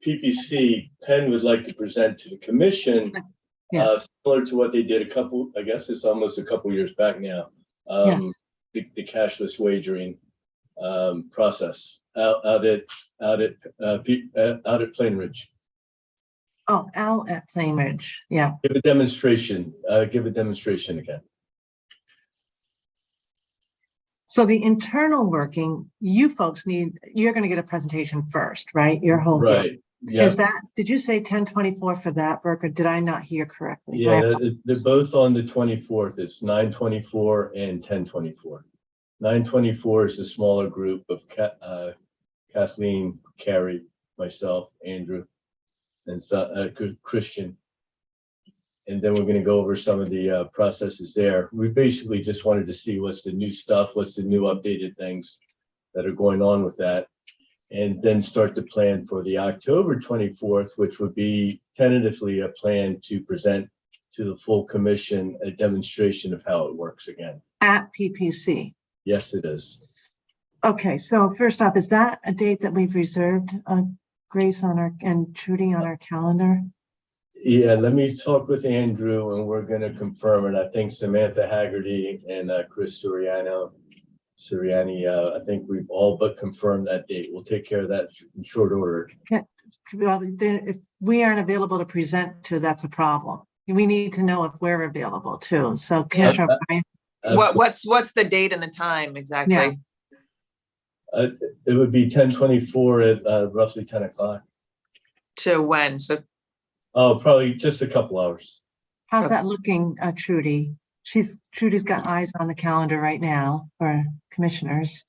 PPC, Penn would like to present to the commission, similar to what they did I guess it's almost a couple years back now. The cashless wagering process out at Plain Ridge. Oh, out at Plain Ridge. Yeah. Give a demonstration again. So the internal working, you folks you're going to get a presentation first, right? Your whole group. Right. Yeah. Did you say 1024 for that, Burke, or did I not hear correctly? Yeah, they're both on the 24th. It's 924 and 1024. 924 is a smaller group of Kathleen, Carrie, myself, Andrew, and Christian. And then we're going to go over some of the processes there. We basically just wanted to see what's the new stuff, what's the new updated things that are going on with that. And then start to plan for the October 24th, which would be tentatively a plan to present to the full commission a demonstration of how it works again. At PPC. Yes, it is. Okay, so first off, is that a date that we've reserved, Grace, and Trudy on our calendar? Yeah, let me talk with Andrew and we're going to confirm it. I think Samantha Haggerty and Chris Siriani, I think we've all but confirmed that date. We'll take care of that in short order. Well, if we aren't available to present to, that's a problem. We need to know if we're available too. So Commissioner Bryan. What's the date and the time exactly? Yeah. It would be 1024 at roughly 10 o'clock. To when? So. Oh, probably just a couple hours. How's that looking, Trudy? Trudy's got eyes on the calendar right now for commissioners.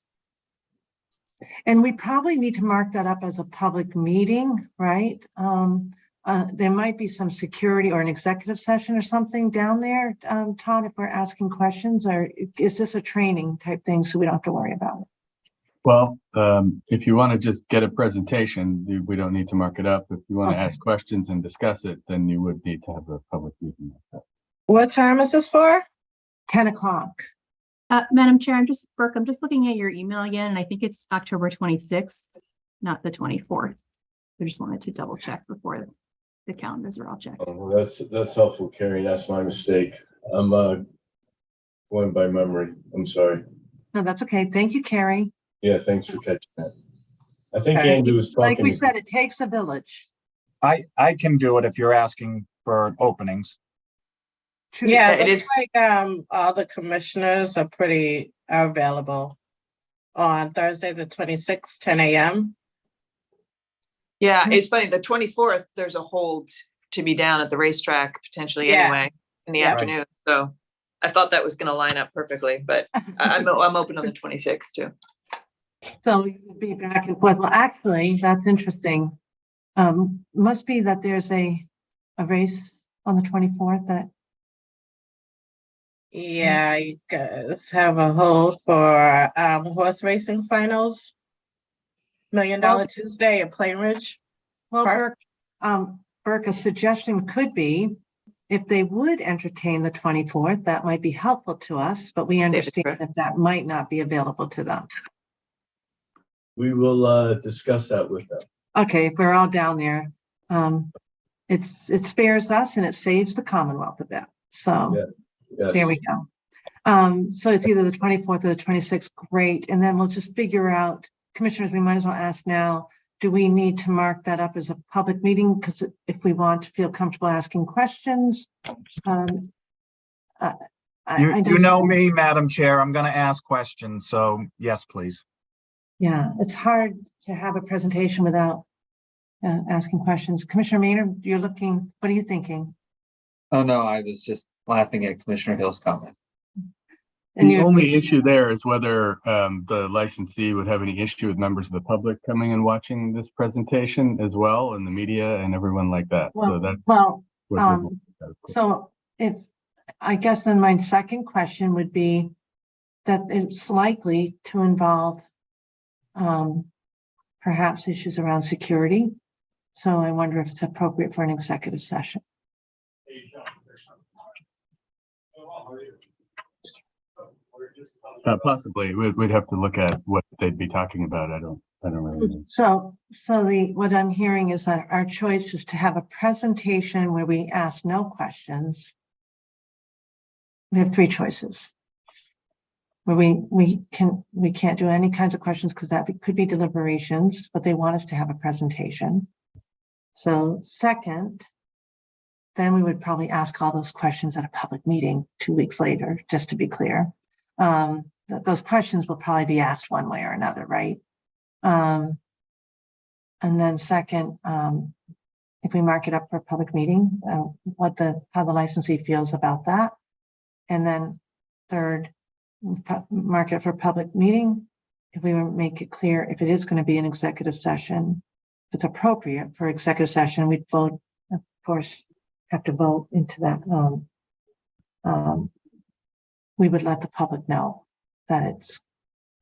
And we probably need to mark that up as a public meeting, right? There might be some security or an executive session or something down there, Todd, if we're asking questions, or is this a training type thing so we don't have to worry about it? Well, if you want to just get a presentation, we don't need to mark it up. If you want to ask questions and discuss it, then you would need to have a public meeting. What time is this for? 10 o'clock. Madam Chair, I'm just looking at your email again, and I think it's October 26th, not the 24th. I just wanted to double check before the calendars are all checked. Oh, that's helpful, Carrie. That's my mistake. I'm going by memory. I'm sorry. No, that's okay. Thank you, Carrie. Yeah, thanks for catching that. I think Andrew was talking. Like we said, it takes a village. I can do it if you're asking for openings. Yeah, it is like all the commissioners are pretty available on Thursday, the 26th, 10 a.m. Yeah, it's funny. The 24th, there's a hold to be down at the racetrack potentially anyway in the afternoon. So I thought that was going to line up perfectly, but I'm open on the 26th too. So you'll be back and forth. Well, actually, that's interesting. Must be that there's a race on the 24th that. Yeah, you guys have a hold for horse racing finals. $1 Million Tuesday at Plain Ridge. Well, Burke, a suggestion could be if they would entertain the 24th, that might be helpful to us, but we understand that that might not be available to them. We will discuss that with them. Okay, if we're all down there, it spares us and it saves the Commonwealth a bit. So there we go. So it's either the 24th or the 26th. Great. And then we'll just figure out, commissioners, we might as well ask now, do we need to mark that up as a public meeting? Because if we want to feel comfortable asking questions, You know me, Madam Chair, I'm going to ask questions. So yes, please. Yeah, it's hard to have a presentation without asking questions. Commissioner Maynard, you're looking, what are you thinking? Oh, no, I was just laughing at Commissioner Hill's comment. And The you're- only issue there is whether the licensee would have any issue with members of the public coming and watching this presentation as well, and the media and everyone like that. So that's. Well, what we'll- so if, I guess then my second question would be that it's likely to involve perhaps issues around security. So I wonder if it's appropriate for an executive session. Possibly, we'd have to look at what they'd be talking about. I don't really know. So what I'm hearing is that our choice is to have a presentation where we ask no questions. We have three choices. Where we can't do any kinds of questions because that could be deliberations, but they want us to have a presentation. So second, then we would probably ask all those questions at a public meeting 2 weeks later, just to be clear. Those questions will probably be asked one way or another, right? And then second, if we mark it up for a public meeting, how the licensee feels about that. And then third, mark it for a public meeting. If we make it clear, if it is going to be an executive session, if it's appropriate for executive session, we'd vote, of course, have to vote into that. We would let the public know that it's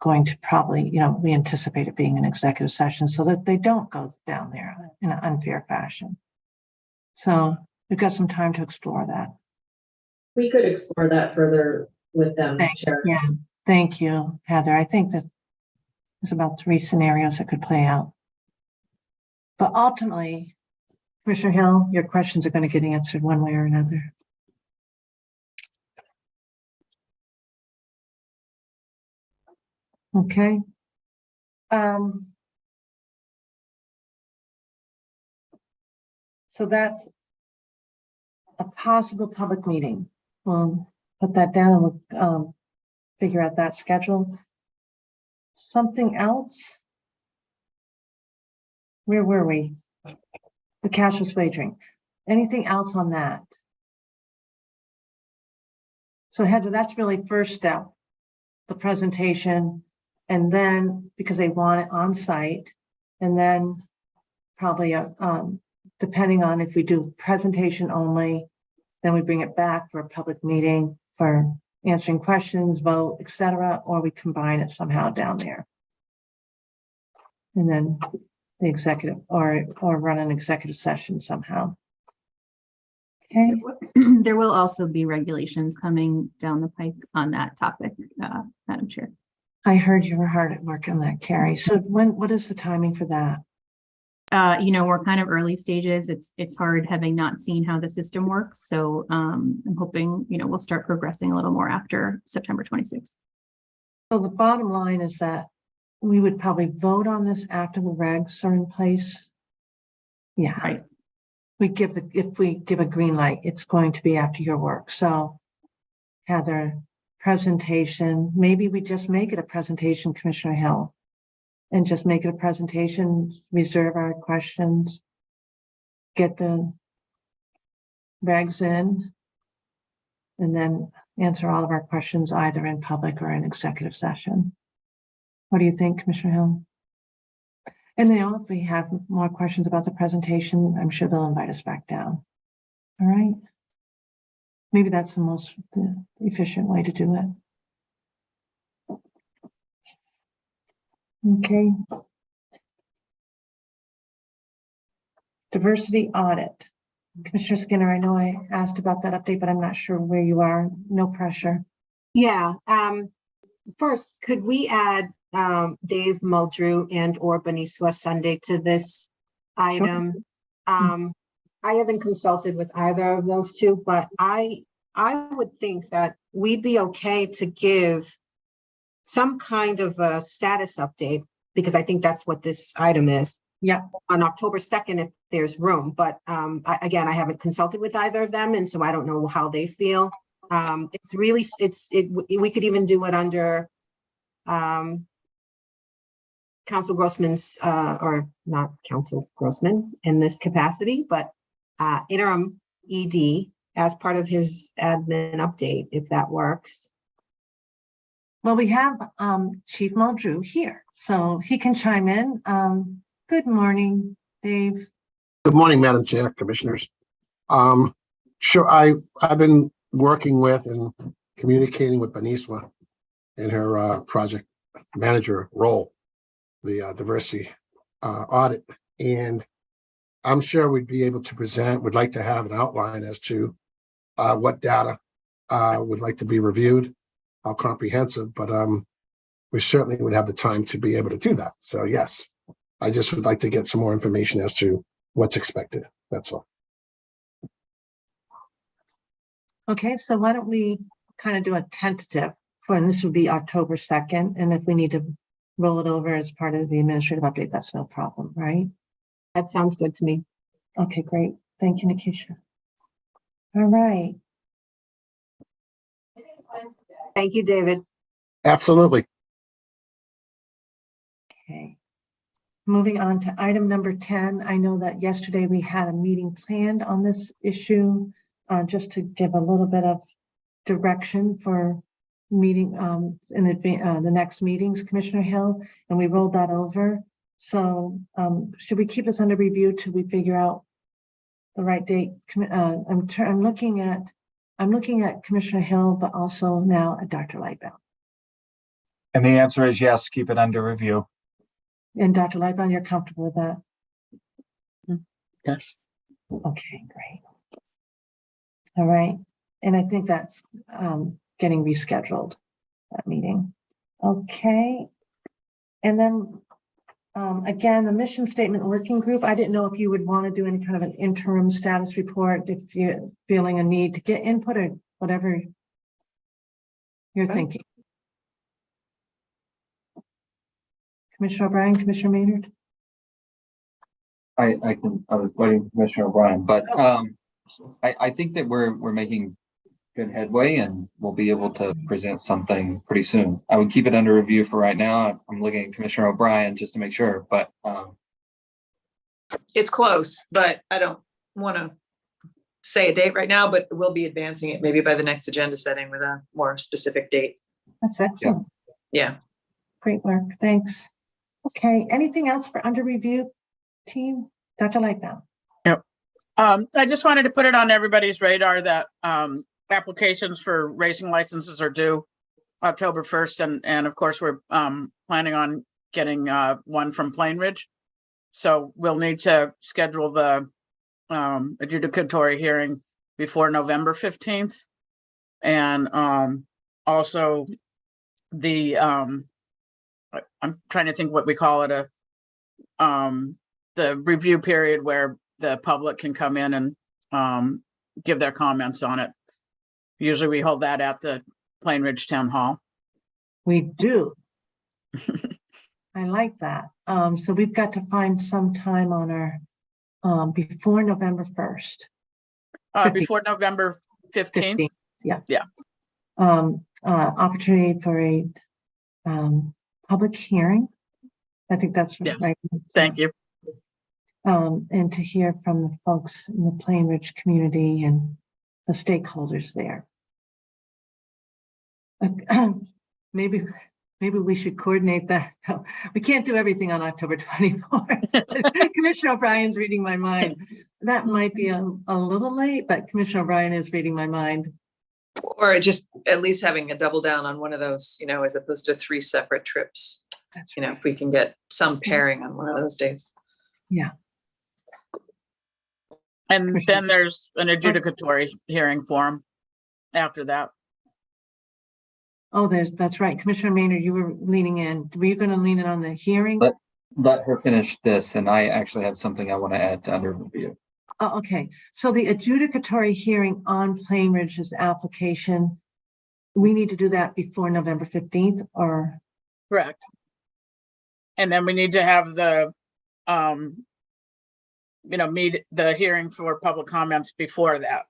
going to probably, we anticipate it being an executive session so that they don't go down there in an unfair fashion. So we've got some time to explore that. We could explore that further with them, Chair. Yeah, thank you, Heather. I think that there's about 3 scenarios that could play out. But ultimately, Commissioner Hill, your questions are going to get answered one way or another. Okay. So that's a possible public meeting. We'll put that down and we'll figure out that schedule. Something else? Where were we? The cashless wagering. Anything else on that? So Heather, that's really first step, the presentation, and then because they want it on site, and then probably depending on if we do presentation only, then we bring it back for a public meeting for answering questions, vote, etc., or we combine it somehow down there. And then the executive or run an executive session somehow. Okay. There will also be regulations coming down the pike on that topic, Madam Chair. I heard you were hard at work on that, Carrie. So what is the timing for that? We're kind of early stages. It's hard having not seen how the system works. So I'm hoping, we'll start progressing a little more after September 26th. So the bottom line is that we would probably vote on this after the regs are in place. Yeah. Right. If we give a green light, it's going to be after your work. So Heather, presentation, maybe we just make it a presentation, Commissioner Hill, and just make it a presentation, reserve our questions, get the regs in, and then answer all of our questions either in public or in executive session. What do you think, Commissioner Hill? And if we have more questions about the presentation, I'm sure they'll invite us back down. All right. Maybe that's the most efficient way to do it. Okay. Diversity audit. Commissioner Skinner, I know I asked about that update, but I'm not sure where you are. No pressure. Yeah. First, could we add Dave Muldrew and or Beniswa Sunday to this item? Sure. I haven't consulted with either of those two, but I would think that we'd be okay to give some kind of a status update, because I think that's what this item is. Yeah. On October 2nd, if there's room, but again, I haven't consulted with either of them, and so I don't know how they feel. It's really, we could even do it under Council Grossman's, or not Council Grossman in this capacity, but interim ED as part of his admin update, if that works. Well, we have Chief Muldrew here, so he can chime in. Good morning, Dave. Good morning, Madam Chair, Commissioners. Sure, I've been working with and communicating with Beniswa in her project manager role, the diversity audit, and I'm sure we'd be able to present, would like to have an outline as to what data would like to be reviewed, how comprehensive, but we certainly would have the time to be able to do that. So yes, I just would like to get some more information as to what's expected. That's all. Okay, so why don't we kind of do a tentative for, and this would be October 2nd, and if we need to roll it over as part of the administrative update, that's no problem, right? That sounds good to me. Okay, great. Thank you, Nikisha. All right. Thank you, David. Absolutely. Okay. Moving on to item number 10. I know that yesterday we had a meeting planned on this issue, just to give a little bit of direction for meeting in the next meetings, Commissioner Hill, and we rolled that over. So should we keep this under review till we figure out the right date? I'm looking at Commissioner Hill, but also now at Dr. Lightbound. And the answer is yes, keep it under review. And Dr. Lightbound, you're comfortable with that? Yes. Okay, great. All right, and I think that's getting rescheduled, that meeting. Okay, and then again, the mission statement working group, I didn't know if you would want to do any kind of an interim status report, if you're feeling a need to get input or whatever you're thinking. Commissioner O'Brien, Commissioner Maynard? I was waiting for Commissioner O'Brien, but I think that we're making good headway and we'll be able to present something pretty soon. I would keep it under review for right now. I'm looking at Commissioner O'Brien just to make sure, but It's close, but I don't want to say a date right now, but we'll be advancing it maybe by the next agenda setting with a more specific date. That's excellent. Yeah. Great work, thanks. Okay, anything else for under review, team? Dr. Lightbound. Yep. I just wanted to put it on everybody's radar that applications for racing licenses are due October 1st. And of course, we're planning on getting one from Plain Ridge. So we'll need to schedule the adjudicatory hearing before November 15th. And also the, I'm trying to think what we call it, the review period where the public can come in and give their comments on it. Usually we hold that at the Plain Ridge Town Hall. We do. I like that. So we've got to find some time on our before November 1st. Before November 15th. Yeah. Yeah. Opportunity for a public hearing. I think that's yes. right. Thank you. And to hear from the folks in the Plain Ridge community and the stakeholders there. Maybe we should coordinate that. No, we can't do everything on October 24th. Commissioner O'Brien's reading my mind. That might be a little late, but Commissioner O'Brien is reading my mind. Or just at least having a double down on one of those, as opposed to 3 separate trips. That's if we can get some pairing on one of those dates. Yeah. And then there's an adjudicatory hearing form after that. Oh, that's right. Commissioner Maynard, you were leaning in. Were you going to lean in on the hearing? Let her finish this, and I actually have something I want to add to under review. Oh, okay. So the adjudicatory hearing on Plain Ridge's application, we need to do that before November 15th, or? Correct. And then we need to have the, meet the hearing for public comments before that.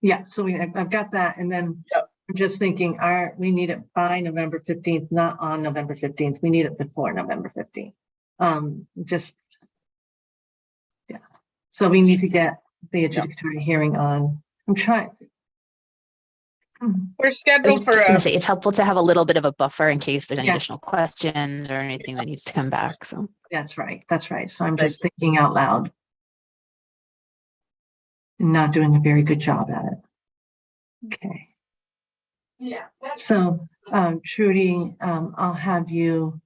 Yeah, so I've got that, and then I'm just thinking, we need it by November 15th, not on November 15th. We need it before November 15th. Yeah. So we need to get the adjudicatory hearing on. I'm trying. We're I scheduled was for just a, gonna say, it's helpful to have a little bit of a buffer in case there's any Yeah. additional questions or anything that needs to come back, so. That's right. That's right. So I'm just thinking out loud. And not doing a very good job at it. Okay. Yeah. So, Trudy, I'll have you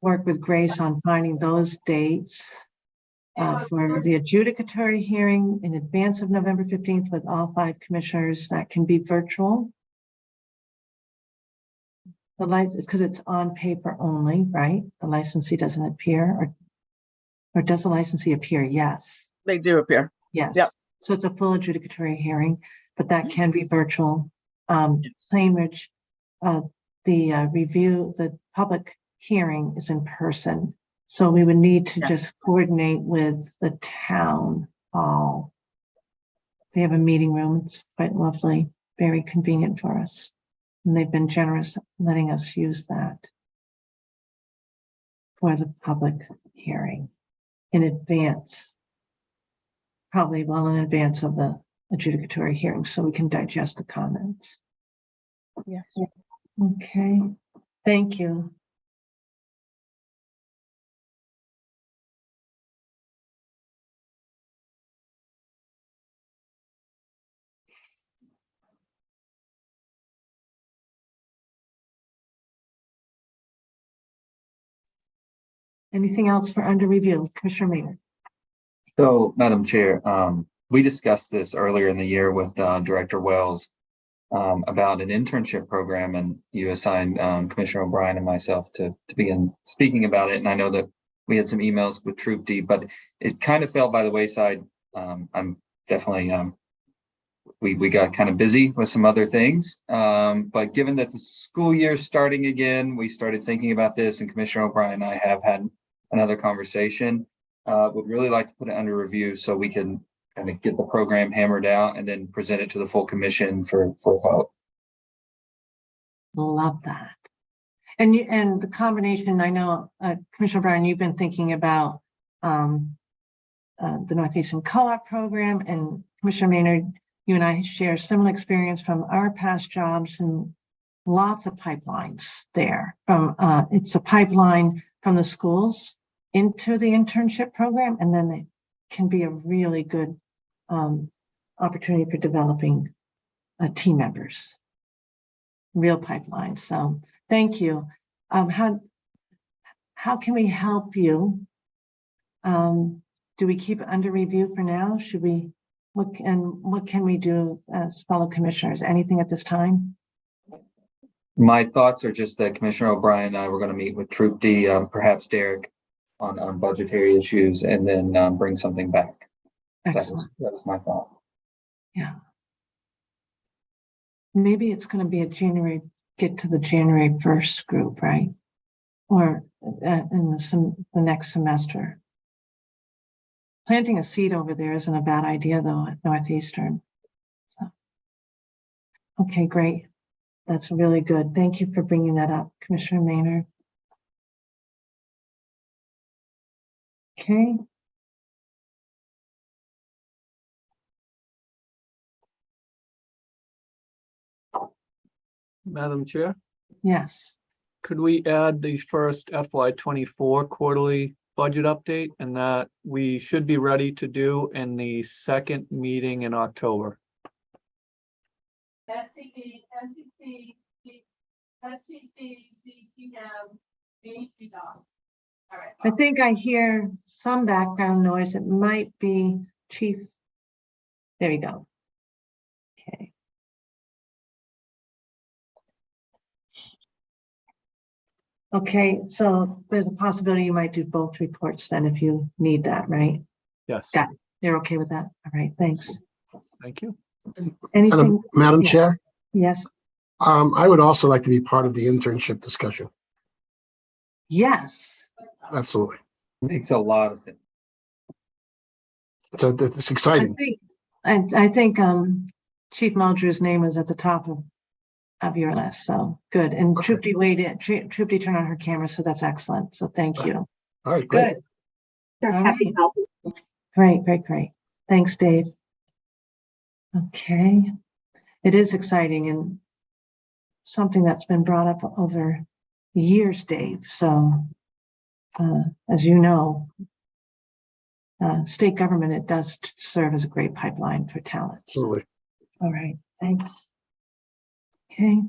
work with Grace on finding those dates for the adjudicatory hearing in advance of November 15th with all 5 commissioners. That can be virtual. The license, because it's on paper only, right? The licensee doesn't appear, or does the licensee appear? Yes. they do appear. Yes. Yep. So it's a full adjudicatory hearing, but that can be virtual. Plainridge, the public hearing is in person. So we would need to just coordinate with the town hall. They have a meeting room. It's quite lovely, very convenient for us. And they've been generous letting us use that for the public hearing in advance. Probably well in advance of the adjudicatory hearing, so we can digest the comments. Yes. Okay, thank you. Anything else for under review, Commissioner Mayor? So, Madam Chair, we discussed this earlier in the year with Director Wells about an internship program, and you assigned Commissioner O'Brien and myself to begin speaking about it. And I know that we had some emails with Troop D, but it kind of fell by the wayside. I'm definitely, we got kind of busy with some other things. But given that the school year is starting again, we started thinking about this, and Commissioner O'Brien and I have had another conversation. Would really like to put it under review so we can kind of get the program hammered out and then present it to the full commission for a vote. Love that. And the combination, I know, Commissioner O'Brien, you've been thinking about the Northeastern Co-op program, and Commissioner Maynard, you and I share similar experience from our past jobs, and lots of pipelines there. It's a pipeline from the schools into the internship program, and then it can be a really good opportunity for developing team members. Real pipeline. So thank you. How can we help you? Do we keep it under review for now? Should we look, and what can we do as fellow commissioners? Anything at this time? My thoughts are just that Commissioner O'Brien and I were going to meet with Troop D, perhaps Derek, on budgetary issues, and then bring something back. That was my thought. Yeah. Maybe it's going to be get to the January 1st group, right? Or in the next semester. Planting a seed over there isn't a bad idea, though, at Northeastern. So. Okay, great. That's really good. Thank you for bringing that up, Commissioner Maynard. Okay. Madam Chair, Yes. could we add the first FY24 quarterly budget update, and that we should be ready to do in the second meeting in October? SCP, SCP, SCP, DPM, DPM. All right. I think I hear some background noise. It might be Chief. There you go. Okay. Okay, so there's a possibility you might do both reports then if you need that, right? Yes. Got it. You're okay with that? All right, thanks. Thank you. Anything? Madam Yes. Chair, Yes. I would also like to be part of the internship discussion. Yes. Absolutely. Makes a lot of sense. It's exciting. I think Chief Muldrew's name was at the top of your list, so good. And Okay. Trupti weighed in, Trupti turned on her camera, so that's excellent. So thank you. All right, great. Good. They're All happy right. to help. Great, great, great. Thanks, Dave. Okay. It is exciting and something that's been brought up over years, Dave. So, as you know, state government, it does serve as a great pipeline for talent. Absolutely. All right, thanks. Okay.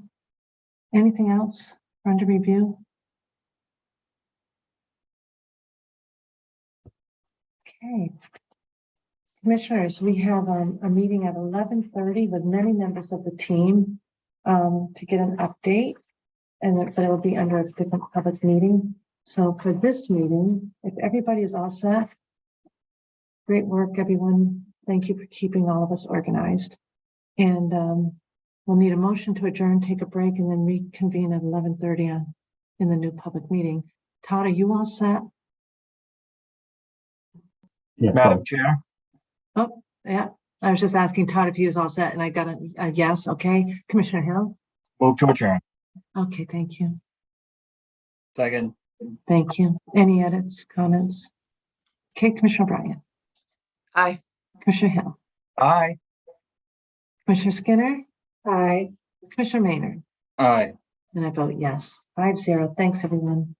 Anything else for under review? Okay. Commissioners, we have a meeting at 11:30 with many members of the team to get an update, but it will be under a different public meeting. So for this meeting, if everybody is all set, great work, everyone. Thank you for keeping all of us organized. And we'll need a motion to adjourn, take a break, and then reconvene at 11:30 in the new public meeting. Todd, are you all set? Madam Chair, Oh, yeah. I was just asking Todd if he was all set, and I got a yes. Okay. Commissioner Hill? move to adjourn. Okay, thank you. Second. Thank you. Any edits, comments? Okay, Commissioner Bryant, Aye. Commissioner Hill, Aye. Commissioner Skinner, Hi. Commissioner Maynard, Aye. and I vote yes. 5-0. Thanks, everyone.